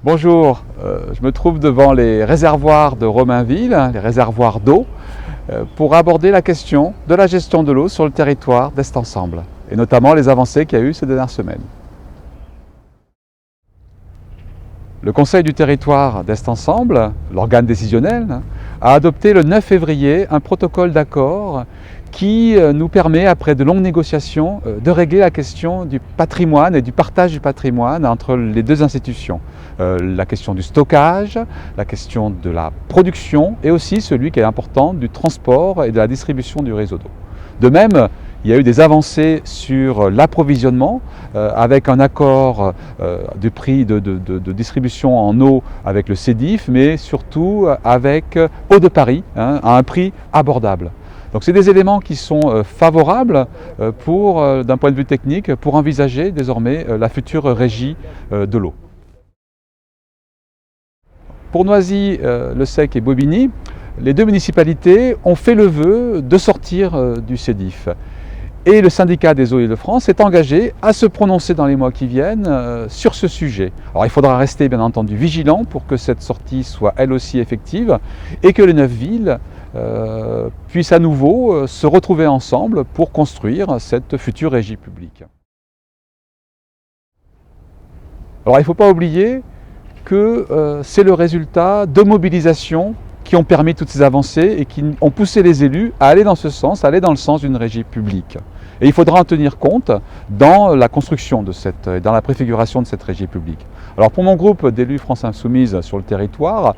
Bonjour, je me trouve devant les réservoirs de Romainville, les réservoirs d'eau, pour aborder la question de la gestion de l'eau sur le territoire d'Est Ensemble, et notamment les avancées qu'il y a eu ces dernières semaines. Le Conseil du territoire d'Est Ensemble, l'organe décisionnel, a adopté le 9 février un protocole d'accord qui nous permet, après de longues négociations, de régler la question du patrimoine et du partage du patrimoine entre les deux institutions. La question du stockage, la question de la production et aussi celui qui est important du transport et de la distribution du réseau d'eau. De même, il y a eu des avancées sur l'approvisionnement avec un accord du prix de distribution en eau avec le CEDIF, mais surtout avec Eau de Paris à un prix abordable. Donc c'est des éléments qui sont favorables d'un point de vue technique pour envisager désormais la future régie de l'eau. Pour Noisy, Le Sec et Bobigny, les deux municipalités ont fait le vœu de sortir du CEDIF. Et le syndicat des eaux Île-de-France est engagé à se prononcer dans les mois qui viennent sur ce sujet. Alors il faudra rester bien entendu vigilant pour que cette sortie soit elle aussi effective et que les 9 villes puissent à nouveau se retrouver ensemble pour construire cette future régie publique. Alors il ne faut pas oublier que c'est le résultat de mobilisations qui ont permis toutes ces avancées et qui ont poussé les élus à aller dans ce sens, à aller dans le sens d'une régie publique. Et il faudra en tenir compte dans la construction dans la préfiguration de cette régie publique. Alors pour mon groupe d'élus France Insoumise sur le territoire,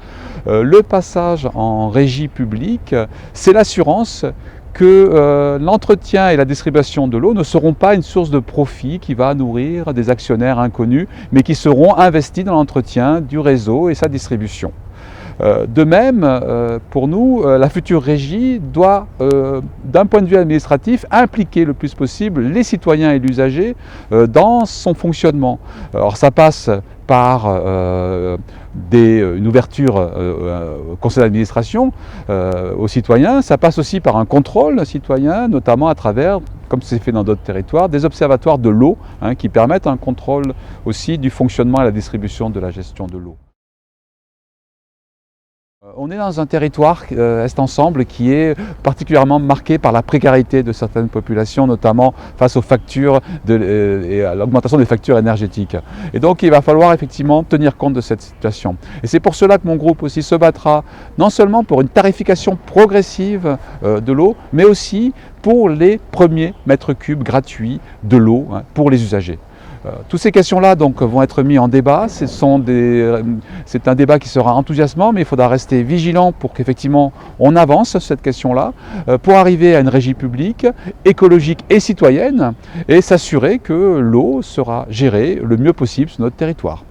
le passage en régie publique, c'est l'assurance que l'entretien et la distribution de l'eau ne seront pas une source de profit qui va nourrir des actionnaires inconnus, mais qui seront investis dans l'entretien du réseau et sa distribution. De même, pour nous, la future régie doit, d'un point de vue administratif, impliquer le plus possible les citoyens et l'usager dans son fonctionnement. Alors ça passe par une ouverture au conseil d'administration aux citoyens, ça passe aussi par un contrôle citoyen, notamment à travers, comme c'est fait dans d'autres territoires, des observatoires de l'eau qui permettent un contrôle aussi du fonctionnement et la distribution de la gestion de l'eau. On est dans un territoire, Est Ensemble, qui est particulièrement marqué par la précarité de certaines populations, notamment face aux factures et à l'augmentation des factures énergétiques. Et donc il va falloir effectivement tenir compte de cette situation. Et c'est pour cela que mon groupe aussi se battra non seulement pour une tarification progressive de l'eau, mais aussi pour les premiers mètres cubes gratuits de l'eau pour les usagers. Toutes ces questions-là vont être mises en débat. C'est un débat qui sera enthousiasmant, mais il faudra rester vigilant pour qu'effectivement on avance sur cette question-là, pour arriver à une régie publique, écologique et citoyenne, et s'assurer que l'eau sera gérée le mieux possible sur notre territoire.